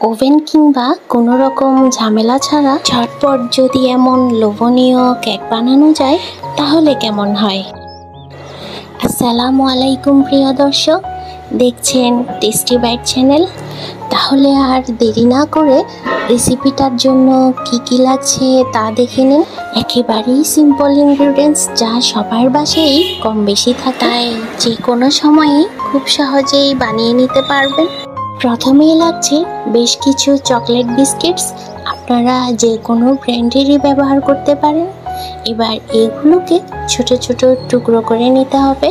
Oven কিংবা কোনো রকম ঝামেলা ছাড়া ঝটপট যদি এমন লোভনীয় কেক বানানো যায় তাহলে কেমন হয়। আসসালামু আলাইকুম প্রিয় দর্শক, দেখছেন টেস্টি বাইট চ্যানেল। তাহলে আর দেরি না করে রেসিপিটার জন্য কি লাগছে তা দেখে নিন। একেবারেই সিম্পল ইনগ্রিডিয়েন্টস, যা সবার বাসায় কম বেশি থাকায় যে কোনো সময়ই খুব সহজেই বানিয়ে নিতে পারবেন। প্রথমেই লাগছে বেশ কিছু চকলেট বিস্কিটস, আপনারা যে কোনো ব্র্যান্ডেরই ব্যবহার করতে পারেন। এবার এগুলোকে ছোট ছোট টুকরো করে নিতে হবে।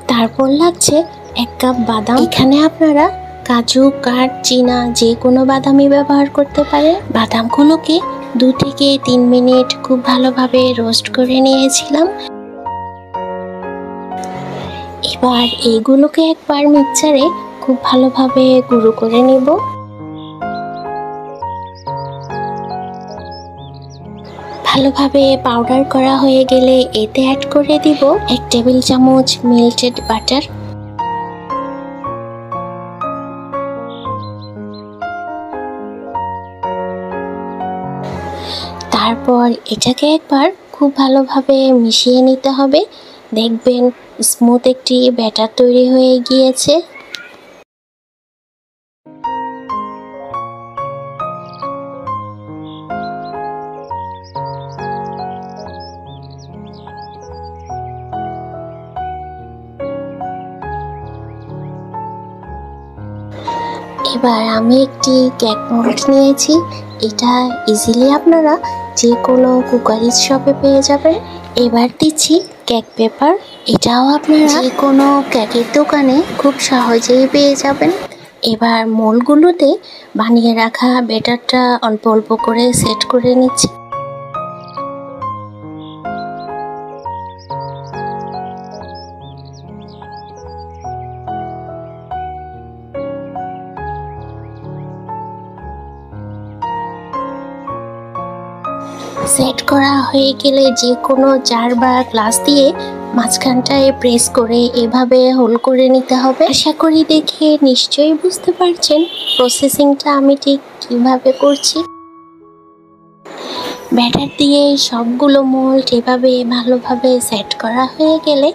তারপর লাগছে 1 কাপ বাদাম। এখানে আপনারা কাজু, কাঠ, চীনা যে কোনো বাদামই ব্যবহার করতে পারেন। বাদামগুলোকে 2 থেকে 3 মিনিট খুব ভালোভাবে রোস্ট করে নিয়েছিলাম। এবার এইগুলোকে একবার মিক্সারে খুব ভালোভাবে গুঁড়ো করে নেব। ভালোভাবে পাউডার করা হয়ে গেলে এতে অ্যাড করে দিব 1 টেবিল চামচ মেল্টেড বাটার। তারপর এটাকে একবার খুব ভালোভাবে মিশিয়ে নিতে হবে। দেখবেন স্মুথ একটি ব্যাটার তৈরি হয়ে গিয়েছে। এবার আমি একটি কেক মোল্ড নিয়েছি। এটা ইজিলি আপনারা যে কোনো কুকারিজ শপে পেয়ে যাবেন। এবার দিচ্ছি কেক পেপার। এটাও আপনারা যে কোনো কেকের দোকানে খুব সহজেই পেয়ে যাবেন। এবার মোল্ডগুলোতে বানিয়ে রাখা ব্যাটারটা অল্প অল্প করে সেট করে নিচ্ছি। সেট করা হয়ে গেলে যে কোনো জার বা গ্লাস দিয়ে মাঝখানটায় প্রেস করে এভাবে হোল করে নিতে হবে। আশা করি দেখে নিশ্চয়ই বুঝতে পারছেন প্রসেসিংটা আমি ঠিক কিভাবে করছি। ব্যাটার দিয়ে সবগুলো মোল্ড এভাবে ভালোভাবে সেট করা হয়ে গেলে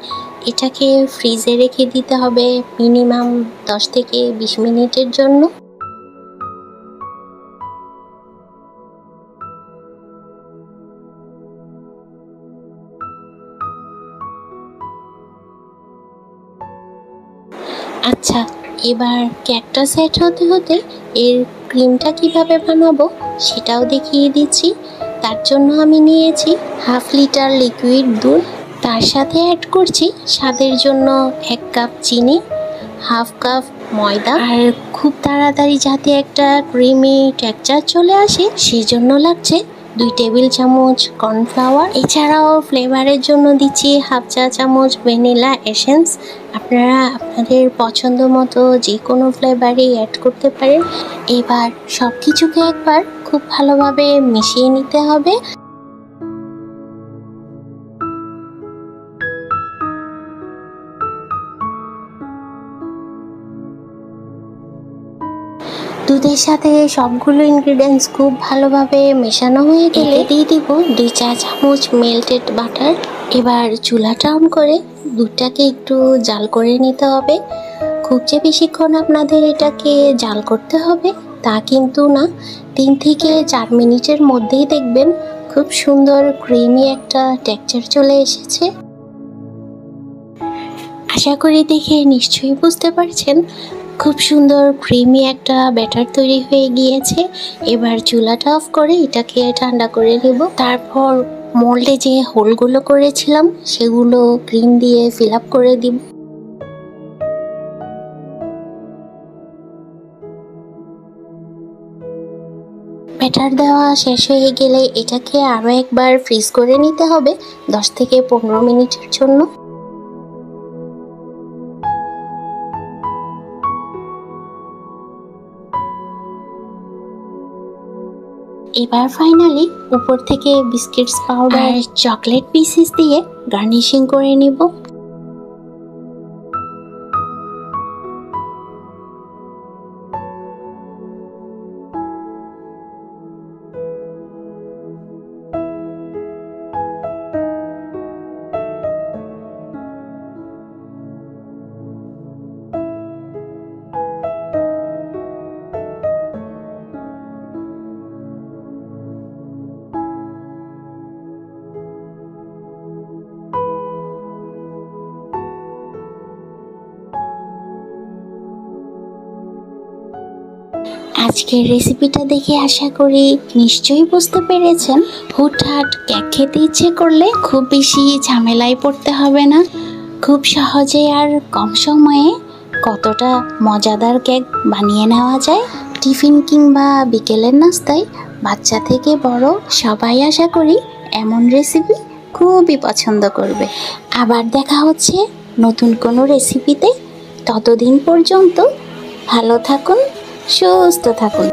এটাকে ফ্রিজে রেখে দিতে হবে মিনিমাম 10 থেকে 20 মিনিটের জন্য। আচ্ছা, এবার কেকটা সেট হতে হতে এর ক্রিমটা কিভাবে বানাবো সেটাও দেখিয়ে দিচ্ছি। তার জন্য আমি নিয়েছি 1/2 লিটার লিকুইড দুধ। তার সাথে অ্যাড করছি স্বাদের জন্য 1 কাপ চিনি, 1/2 কাপ ময়দা। আর খুব তাড়াতাড়ি যাতে একটা ক্রিমি টেক্সচার চলে আসে সেই জন্য লাগছে 2 টেবিল চামচ কর্নফ্লাওয়ার। এছাড়াও ফ্লেভারের জন্য দিচ্ছি 1/2 চা চামচ ভ্যানিলা এসেন্স। আপনারা আপনাদের পছন্দ মতো যে কোনো ফ্লেভারই অ্যাড করতে পারেন। এবার সব কিছুকে একবার খুব ভালোভাবে মিশিয়ে নিতে হবে। দুধের সাথে সবগুলো ইনগ্রিডিয়েন্টস খুব ভালোভাবে মেশানো হয়ে গেলে দিয়ে দিব 2 চা চামচ মেল্টেড বাটার। এবার চুলাটা অন করে দুধটাকে একটু জাল করে নিতে হবে। খুব যে বেশিক্ষণ আপনাদের এটাকে জাল করতে হবে তা কিন্তু না, 3 থেকে 4 মিনিটের মধ্যেই দেখবেন খুব সুন্দর ক্রিমি একটা টেক্সচার চলে এসেছে। আশা করি দেখে নিশ্চয়ই বুঝতে পারছেন খুব সুন্দর ক্রিমি একটা ব্যাটার তৈরি হয়ে গিয়েছে। এবার চুলাটা অফ করে এটাকে ঠান্ডা করে নেব। তারপর মোল্ডে যে হোলগুলো করেছিলাম সেগুলো ক্রিম দিয়ে ফিল আপ করে দিব। ব্যাটার দেওয়া শেষ হয়ে গেলে এটাকে আরও একবার ফ্রিজ করে নিতে হবে 10 থেকে 15 মিনিটের জন্য। এবার ফাইনালি উপর থেকে বিস্কিটস পাউডার চকলেট পিসেস দিয়ে গার্নিশিং করে নিব। আজকের রেসিপিটা দেখে আশা করি নিশ্চয়ই বুঝতে পেরেছেন, হুটহাট কেক খেতে ইচ্ছে করলে খুব বেশি ঝামেলায় পড়তে হবে না। খুব সহজে আর কম সময়ে কতটা মজাদার কেক বানিয়ে নেওয়া যায়। টিফিন কিংবা বিকেলের নাস্তায় বাচ্চা থেকে বড় সবাই আশা করি এমন রেসিপি খুবই পছন্দ করবে। আবার দেখা হচ্ছে নতুন কোনো রেসিপিতে। ততদিন পর্যন্ত ভালো থাকুন, সুস্থ থাকুন।